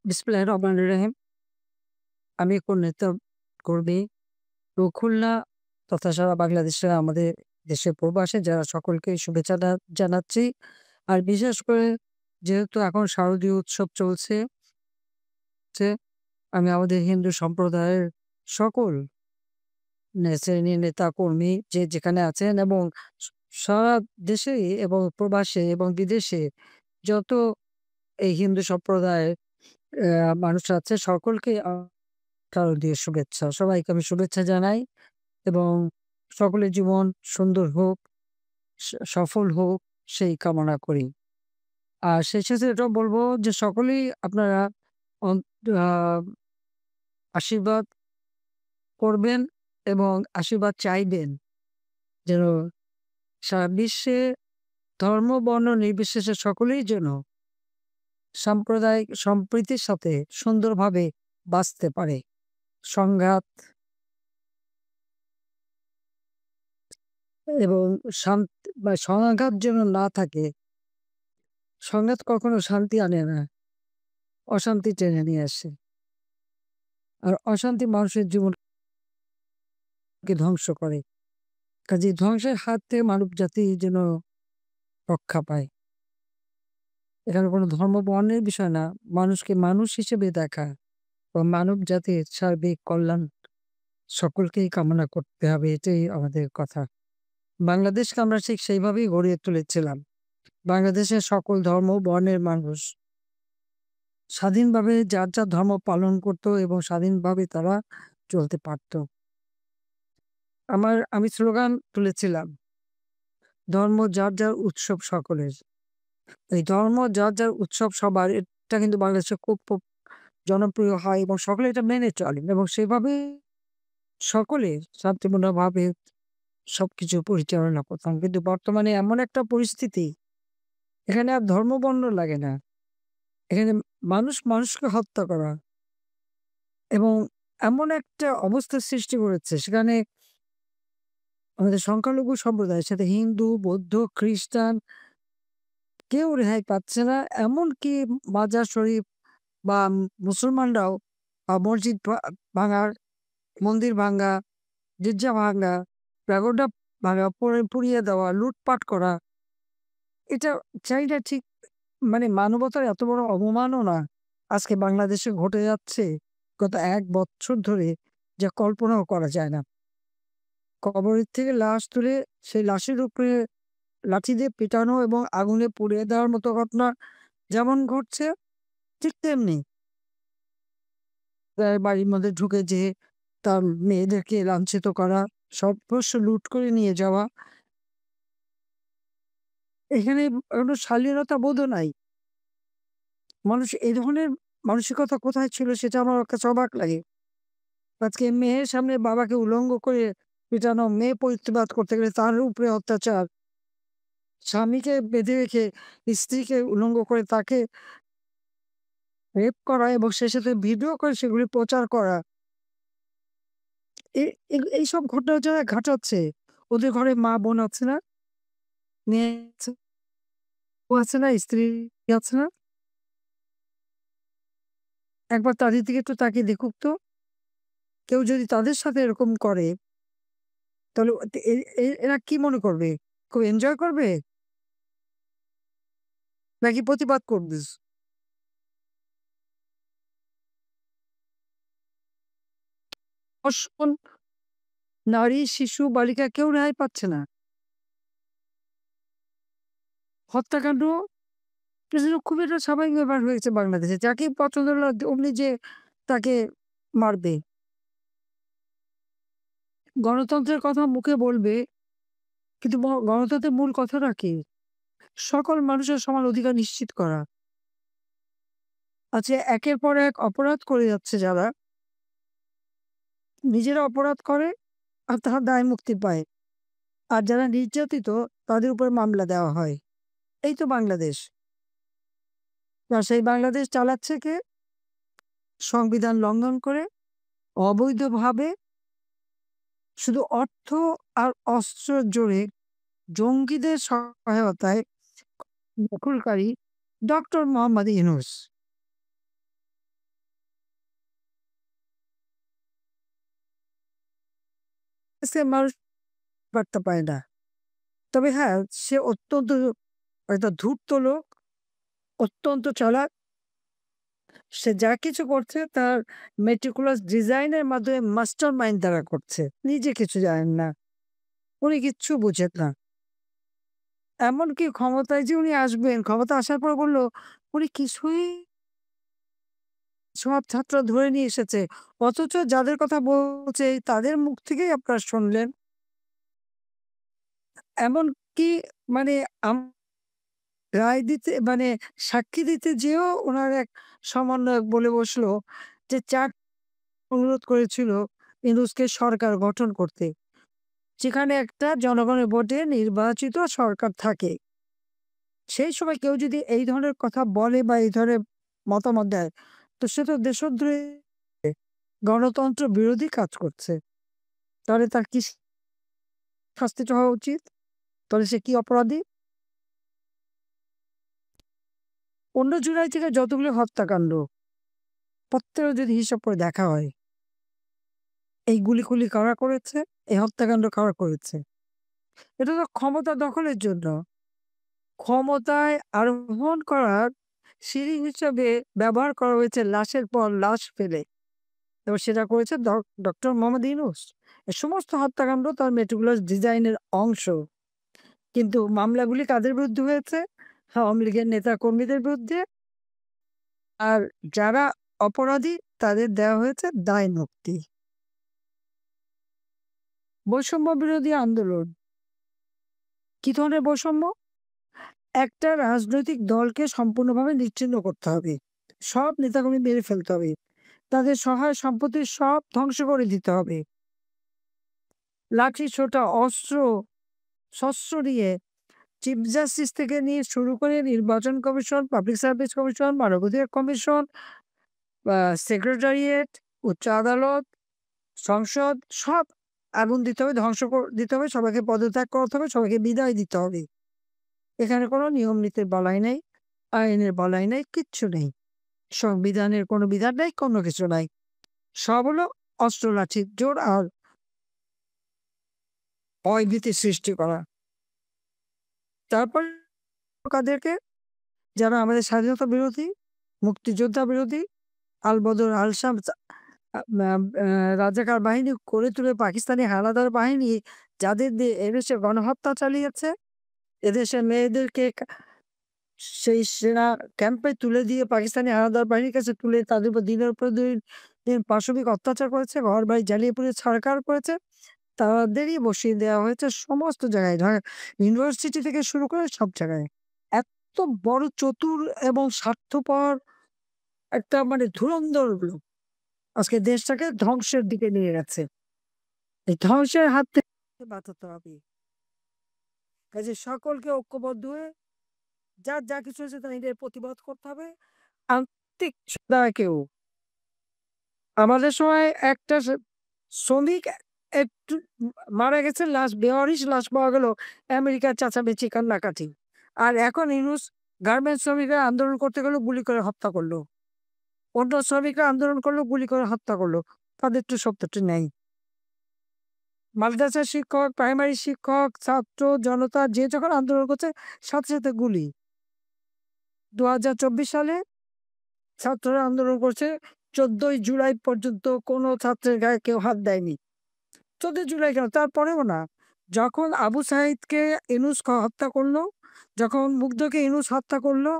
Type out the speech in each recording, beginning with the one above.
বিসমিল্লাহির রহমানির রহিম। আমি একজন নেতা কর্মী। তো খুলনা তথা সারা বাংলাদেশে আমাদের দেশের প্রবাসে যারা সকলকে শুভেচ্ছা জানাচ্ছি। আর বিশেষ করে যেহেতু এখন শারদীয় উৎসব চলছে, আমি আমাদের হিন্দু সম্প্রদায়ের সকল শ্রেণীর নেতা কর্মী যে যেখানে আছেন এবং স সারা দেশেই এবং প্রবাসে এবং বিদেশে যত এই হিন্দু সম্প্রদায়ের মানুষ আছে সকলকে শারদীয় শুভেচ্ছা। সবাইকে আমি শুভেচ্ছা জানাই এবং সকলের জীবন সুন্দর হোক, সফল হোক সেই কামনা করি। আর সেই সাথে এটাও বলব যে সকলেই আপনারা অন আ আশীর্বাদ করবেন এবং আশীর্বাদ চাইবেন যেন সারা বিশ্বে ধর্ম, বর্ণ নির্বিশেষে সকলেই যেন সাম্প্রদায়িক সম্প্রীতির সাথে সুন্দরভাবে বাঁচতে পারে। সংঘাত এবং সংঘাত যেন না থাকে। সংঘাত কখনো শান্তি আনে না, অশান্তি টেনে নিয়ে আসে। আর অশান্তি মানুষের জীবনকে ধ্বংস করে। কাজেই ধ্বংসের হাত থেকে মানবজাতি যেন রক্ষা পায়। এখানে কোনো ধর্ম বর্ণের বিষয় না। মানুষকে মানুষ হিসেবে দেখা বা মানব জাতির সার্বিক কল্যাণ সকলকেই কামনা করতে হবে। এটাই আমাদের কথা। বাংলাদেশকে আমরা ঠিক সেইভাবেই গড়ে তুলেছিলাম। বাংলাদেশের সকল ধর্ম, বর্ণের মানুষ স্বাধীনভাবে যার ধর্ম পালন করত এবং স্বাধীনভাবে তারা চলতে পারত। আমি স্লোগান তুলেছিলাম, "ধর্ম যার উৎসব সকলের।" এই ধর্ম যার উৎসব সবার এটা কিন্তু বাংলাদেশে খুব জনপ্রিয় হয় এবং সকলে এটা মেনে চলেন এবং সেভাবে সকলে শান্তিপূর্ণভাবে সবকিছু পরিচালনা করতাম। কিন্তু বর্তমানে এমন একটা পরিস্থিতি, এখানে আর ধর্ম বর্ণ লাগে না। এখানে মানুষ মানুষকে হত্যা করা এবং এমন একটা অবস্থার সৃষ্টি করেছে সেখানে আমাদের সংখ্যালঘু সম্প্রদায়ের সাথে হিন্দু, বৌদ্ধ, খ্রিস্টান কেউ রেহাই পাচ্ছে না। এমনকি মাজার শরীফ বা মুসলমানরাও মসজিদ ভাঙার, মন্দির ভাঙ্গা, গির্জা ভাঙ্গা, প্যাগোডা ভাঙ্গা, পুড়িয়ে দেওয়া, লুটপাট করা, এটা চাই না ঠিক। মানে মানবতার এত বড় অবমাননা আজকে বাংলাদেশে ঘটে যাচ্ছে গত ১ বছর ধরে, যা কল্পনাও করা যায় না। কবরের থেকে লাশ তুলে সেই লাশের উপরে লাঠি দিয়ে পেটানো এবং আগুনে পুড়িয়ে দেওয়ার মতো ঘটনা যেমন ঘটছে, ঠিক তেমনি তার বাড়ির মধ্যে ঢুকে যেয়ে তার মেয়েদেরকে লাঞ্ছিত করা, সর্বস্ব লুট করে নিয়ে যাওয়া। এখানে কোনো শালীনতা বোধও নাই। মানুষ এই ধরনের মানসিকতা কোথায় ছিল সেটা আমার কাছে অবাক লাগে। আজকে মেয়ের সামনে বাবাকে উলঙ্গ করে পিটানো, মেয়ে প্রতিবাদ করতে গেলে তার উপরে অত্যাচার, স্বামীকে বেঁধে রেখে স্ত্রীকে উলঙ্গ করে তাকে রেপ করা এবং সে সাথে ভিডিও করে সেগুলি প্রচার করা। এ এ এইসব ঘটনা যারা ঘটাচ্ছে ওদের ঘরে মা-বোন আছে না? মেয়ে আছে, বউ আছে না? স্ত্রী আছে না? একবার তাদের দিকে একটু তাকিয়ে দেখুক তো। কেউ যদি তাদের সাথে এরকম করে তাহলে ও তে এ এ এরা কি মনে করবে? খুব এনজয় করবে? নাকি প্রতিবাদ করবে? ধর্ষণ, নারী, শিশু, বালিকা কেউ রেহাই পাচ্ছে না। হত্যাকাণ্ড এটা যেন খুব একটা স্বাভাবিক ব্যাপার হয়েছে বাংলাদেশে। যাকেই পছন্দ হলো অমনি যে তাকে মারবে। গণতন্ত্রের কথা মুখে বলবে কিন্তু গণতন্ত্রের মূল কথাটা কি? সকল মানুষের সমান অধিকার নিশ্চিত করা। আচ্ছা, একের পর এক অপরাধ করে যাচ্ছে যারা, নিজেরা অপরাধ করে আর তারা দায় মুক্তি পায়। আর যারা নির্যাতিত তাদের উপরে মামলা দেওয়া হয়। এই তো বাংলাদেশ। আর সেই বাংলাদেশ চালাচ্ছে কে? সংবিধান লঙ্ঘন করে, অবৈধভাবে শুধু অর্থ আর অস্ত্রের জোরে জঙ্গিদের সহায়তায় দখলকারী ডক্টর মোহাম্মদ ইউনূস। মানুষ বার্তা পায় না। তবে হ্যাঁ, সে অত্যন্ত একটা ধূর্ত লোক, অত্যন্ত চালাক। সে যা কিছু করছে তার meticulous ডিজাইন এর মাধ্যমে মাস্টার মাইন্ড দ্বারা করছে। নিজে কিছু জানেন না। উনি কিচ্ছু বুঝেন না। এমনকি ক্ষমতায় যে উনি আসবেন, ক্ষমতা আসার পর বলল, উনি কিছুই সব ছাত্র ধরে নিয়ে এসেছে। অথচ যাদের কথা বলছে তাদের মুখ থেকেই আপনারা শুনলেন। এমনকি মানে আম রায় দিতে মানে সাক্ষী দিতে যেয়েও উনার এক সমন্বয়ক বলে বসলো যে ৪ অনুরোধ করেছিল ইউনূসকে সরকার গঠন করতে। যেখানে একটা জনগণের ভোটে নির্বাচিত সরকার থাকে। সেই সময় কেউ যদি এই ধরনের কথা বলে বা এই ধরনের মতামত দেয়, তো সে তো দেশদ্রোহী, গণতন্ত্র বিরোধী কাজ করছে। তাহলে তার কি শাস্তিটা হওয়া উচিত? তাহলে সে কি অপরাধী? ১৫ জুলাই থেকে যতগুলো হত্যাকাণ্ড, প্রত্যেকের যদি হিসাব করে দেখা হয়, এই গুলিগুলি কারা করেছে? এই হত্যাকাণ্ড কারা করেছে? এটা তো ক্ষমতা দখলের জন্য। ক্ষমতায় আরোহণ করার সিঁড়ি হিসেবে ব্যবহার করা হয়েছে লাশের পর লাশ ফেলে। এবং সেটা করেছে ডক্টর মোহাম্মদ ইউনূস। এই সমস্ত হত্যাকাণ্ড তার meticulous ডিজাইনের অংশ। কিন্তু মামলাগুলি কাদের বিরুদ্ধে হয়েছে? আওয়ামী লীগের নেতা-কর্মীদের বিরুদ্ধে। আর যারা অপরাধী তাদের দেওয়া হয়েছে দায় মুক্তি। বৈষম্য বিরোধী আন্দোলন। কি ধরনের বৈষম্য? একটা রাজনৈতিক দলকে সম্পূর্ণভাবে নিশ্চিহ্ন করতে হবে। সব নেতাকর্মী মেরে ফেলতে হবে। তাদের সহায় সম্পত্তি সব ধ্বংস করে দিতে হবে। লাঠি, সোঁটা, অস্ত্র, শস্ত্র নিয়ে চিফ জাস্টিস থেকে নিয়ে শুরু করে নির্বাচন কমিশন, পাবলিক সার্ভিস কমিশন, মানবাধিকার কমিশন, সেক্রেটারিয়েট, উচ্চ আদালত, সংসদ সব আগুন দিতে হবে, ধ্বংস দিতে হবে, সবাইকে পদত্যাগ করতে হবে, সবাইকে বিদায় দিতে হবে। এখানে কোনো নিয়ম নীতির বলাই নেই, আইনের বলাই নেই, কিচ্ছু নেই। সংবিধানের কোনো বিধান নেই, কোনো কিছু নাই। সব হলো অস্ত্র লাঠির জোর আর ভয়ভীতি সৃষ্টি করা। তারপর কাদেরকে? যারা আমাদের স্বাধীনতা বিরোধী, মুক্তিযোদ্ধা বিরোধী, আলবদর, আলশাম, আ আ আ রাজাকার বাহিনী করে তুলে পাকিস্তানি হানাদার বাহিনী যাদের দিয়ে এদেশে গণহত্যা চালিয়েছে, এদেশের মেয়েদেরকে সেই সেনা ক্যাম্পে তুলে দিয়ে পাকিস্তানি হানাদার বাহিনীর কাছে তুলে তাদের উপর দিনের পর দিন পাশবিক অত্যাচার করেছে, ঘরবাড়ি জ্বালিয়ে পুড়িয়ে ছারখার করেছে। তাদেরই বসিয়ে দেওয়া হয়েছে সমস্ত জায়গায়। ইউনিভার্সিটি থেকে শুরু করে সব জায়গায়। এত বড় চতুর এবং স্বার্থপর একটা ধুরন্ধর লোক আজকে দেশটাকে ধ্বংসের দিকে নিয়ে গেছে। এই ধ্বংসের হাত থেকে বাঁচাতে হবে। কাজে সকলকে ঐক্যবদ্ধ হয়ে যার যা কিছু হয়েছে তা নিজের প্রতিবাদ করতে হবে। আন্তিক কেউ আমাদের সময় একটা শ্রমিক একটু মারা গেছে, লাশ বেওয়ারিশ লাশ পাওয়া গেল, আমেরিকার চেঁচামেচি কান্নাকাটি। আর এখন ইউনূস গার্মেন্টস শ্রমিকরা আন্দোলন করতে গেল, গুলি করে হত্যা করলো। অন্য শ্রমিকরা আন্দোলন করলো, গুলি করে হত্যা করলো। তাদের তো শব্দটি নেই। মাদ্রাসার শিক্ষক, প্রাইমারি শিক্ষক, ছাত্র জনতা যে যখন আন্দোলন করছে সাথে সাথে গুলি। ২০২৪ সালে ছাত্ররা আন্দোলন করছে, ১৪ই জুলাই পর্যন্ত কোনো ছাত্রের গায়ে কেউ হাত দেয়নি। ১৪ জুলাই কেন, তারপরেও না। যখন আবু সাঈদকে ইউনূস হত্যা করলো, যখন মুগ্ধকে ইউনূস হত্যা করলো,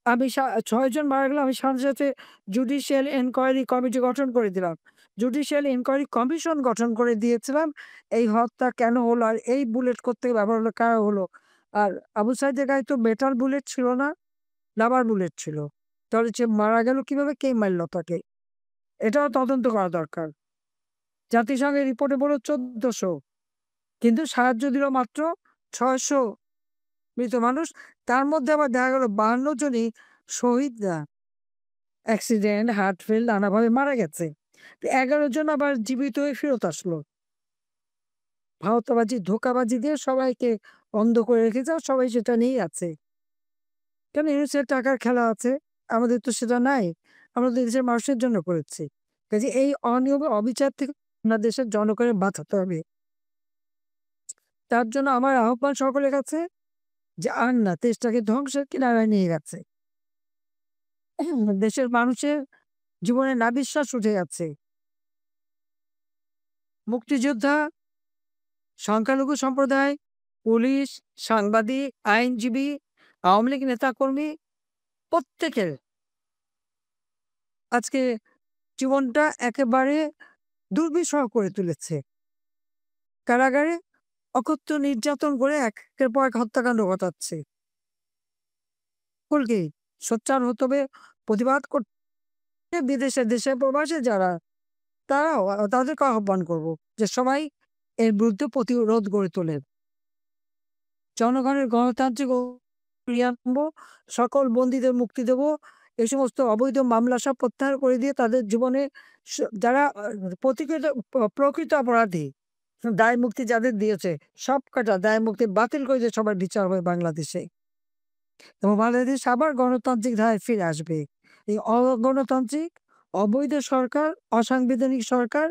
আমি ৬ জন মারা গেল, আমি সাথে সাথে জুডিশিয়াল এনকোয়ারি কমিটি গঠন করে দিলাম। জুডিশিয়াল এনকোয়ারি কমিশন গঠন করে দিয়েছিলাম। এই হত্যা কেন হলো আর এই বুলেট কোত্থেকে ব্যবহার হলো, কারা হলো। আর আবু সাঈদের গায়ে তো মেটাল বুলেট ছিল না, রাবার বুলেট ছিল। তাহলে সে মারা গেল কিভাবে? কে মারল তাকে? এটাও তদন্ত করা দরকার। জাতিসংঘের রিপোর্টে বলল ১৪০০, কিন্তু সাহায্য দিল মাত্র ৬০০ মৃত মানুষ। তার মধ্যে আবার দেখা গেল ৫২ জনই শহীদ না, অ্যাক্সিডেন্ট, হার্ট ফেল নানাভাবে মারা গেছে। ১১ জন আবার জীবিত হয়ে ফেরত আসলো। ভাওতাবাজি, ধোঁকাবাজি দিয়ে সবাইকে অন্ধ করে রেখেছে, আর সবাই সেটা নিয়েই আছে। কেন? ইউনিসেফের টাকার খেলা আছে। আমাদের তো সেটা নাই। আমরা তো দেশের মানুষের জন্য করেছি। কাজে এই অনিয়ম অবিচার থেকে দেশের জনগণের বাঁচাতে হবে। তার জন্য আমার আহ্বান সকলের কাছে যে আর না, দেশটাকে ধ্বংসের কিনারায় নিয়ে গেছে। দেশের মানুষের জীবনে নাভিশ্বাস উঠে যাচ্ছে। মুক্তিযোদ্ধা, সংখ্যালঘু সম্প্রদায়, পুলিশ, সাংবাদিক, আইনজীবী, আওয়ামী লীগ নেতাকর্মী প্রত্যেকের আজকে জীবনটা একেবারে দুর্বিষহ করে তুলেছে। কারাগারে অকথ্য নির্যাতন করে একের পর এক হত্যাকাণ্ড ঘটাচ্ছে। সকলকেই সোচ্চার হতে হবে, প্রতিবাদ করতে। বিদেশে দেশে প্রবাসে যারা, তারাও তাদেরকে আহ্বান করব যে সবাই এর বিরুদ্ধে প্রতিরোধ গড়ে তোলেন। জনগণের গণতান্ত্রিক ফিরিয়ে আনবো, সকল বন্দীদের মুক্তি দেব, এই সমস্ত অবৈধ মামলা সব প্রত্যাহার করে দিয়ে তাদের জীবনে যারা প্রকৃত অপরাধী, দায় মুক্তি যাদের দিয়েছে সব কটা দায় মুক্তি বাতিল করে দিয়ে সবার বিচার হবে বাংলাদেশে, এবং বাংলাদেশ আবার গণতান্ত্রিক ধারায় ফিরে আসবে। এই অগণতান্ত্রিক, অবৈধ সরকার, অসাংবিধানিক সরকার,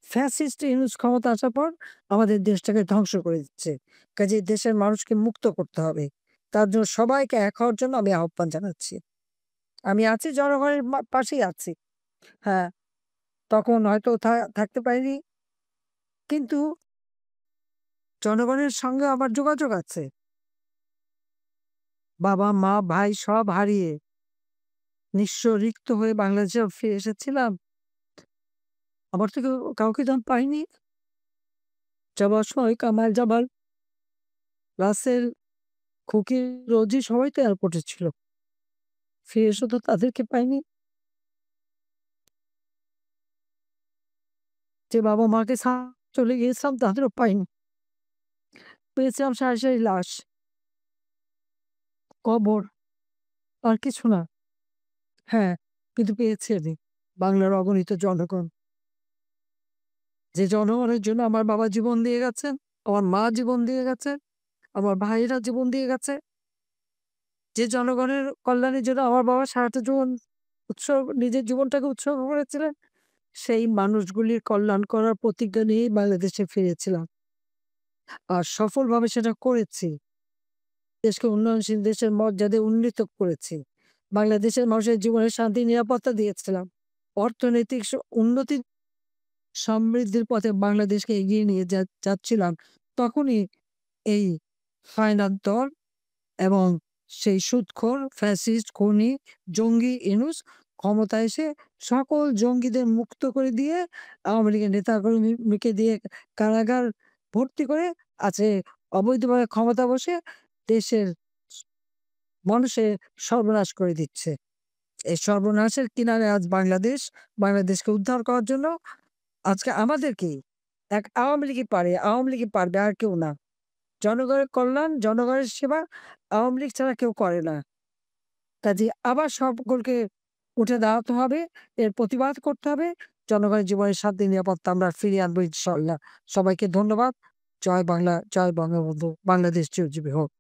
ফ্যাসিস্ট ইউনুস ক্ষমতা আসার পর আমাদের দেশটাকে ধ্বংস করে দিচ্ছে। কাজে দেশের মানুষকে মুক্ত করতে হবে। তার জন্য সবাইকে এক হওয়ার জন্য আমি আহ্বান জানাচ্ছি। আমি আছি, জনগণের পাশেই আছি। হ্যাঁ, তখন হয়তো থাকতে পারিনি, কিন্তু জনগণের সঙ্গে আমার যোগাযোগ আছে। বাবা, মা, ভাই সব হারিয়ে নিঃস্ব রিক্ত হয়ে বাংলাদেশে ফিরে এসেছিলাম। আমার তো কাউকে পাইনি। যাবার সময় কামাল জামাল, রাসেল, খুকি, রোজি সবাই তো এয়ারপোর্টে ছিল। ফিরে এসে তো তাদেরকে পাইনি। যে বাবা মাকে চলে গিয়েছিলাম তাদেরও পাইনি। পেয়েছিলাম সারি সারি লাশ, কবর, আর কিছু না। হ্যাঁ, কিন্তু পেয়েছি আমি বাংলার অগণিত জনগণ। যে জনগণের জন্য আমার বাবা জীবন দিয়ে গেছেন, আমার মা জীবন দিয়ে গেছে, আমার ভাইয়েরা জীবন দিয়ে গেছে। যে জনগণের কল্যাণের জন্য আমার বাবা সারাটা জীবন নিজের জীবনটাকে উৎসর্গ করেছিলেন, সেই মানুষগুলির কল্যাণ করার প্রতিজ্ঞা নিয়েই বাংলাদেশে ফিরেছিলাম। আর সফলভাবে সেটা করেছি। দেশকে উন্নয়নশীল দেশের মর্যাদায় উন্নীত করেছি। বাংলাদেশের মানুষের জীবনে শান্তি, নিরাপত্তা দিয়েছিলাম। অর্থনৈতিক উন্নতি, সমৃদ্ধির পথে বাংলাদেশকে এগিয়ে নিয়ে যাচ্ছিলাম। তখনই এই ফাইনাল দল এবং সেই সুদখোর, ফ্যাসিস্ট, খুনি, জঙ্গি ইউনূস ক্ষমতায় এসে সকল জঙ্গিদের মুক্ত করে দিয়ে আওয়ামী লীগের নেতাকর্মীকে দিয়ে কারাগার ভর্তি করে আছে, অবৈধভাবে ক্ষমতা বসে দেশের মানুষের সর্বনাশ করে দিচ্ছে। এই সর্বনাশের কিনারে আজ বাংলাদেশ। বাংলাদেশকে উদ্ধার করার জন্য আজকে আমাদেরকেই, এক আওয়ামী লীগই পারে, আওয়ামী লীগই পারবে, আর কেউ না। জনগণের কল্যাণ, জনগণের সেবা আওয়ামী লীগ ছাড়া কেউ করে না। কাজেই আবার সকলকে উঠে দাঁড়াতে হবে, এর প্রতিবাদ করতে হবে। জনগণের জীবনের শান্তি, নিরাপত্তা আমরা ফিরিয়ে আনবো ইনশাআল্লাহ। সবাইকে ধন্যবাদ। জয় বাংলা, জয় বঙ্গবন্ধু। বাংলাদেশ চিরজীবী হোক।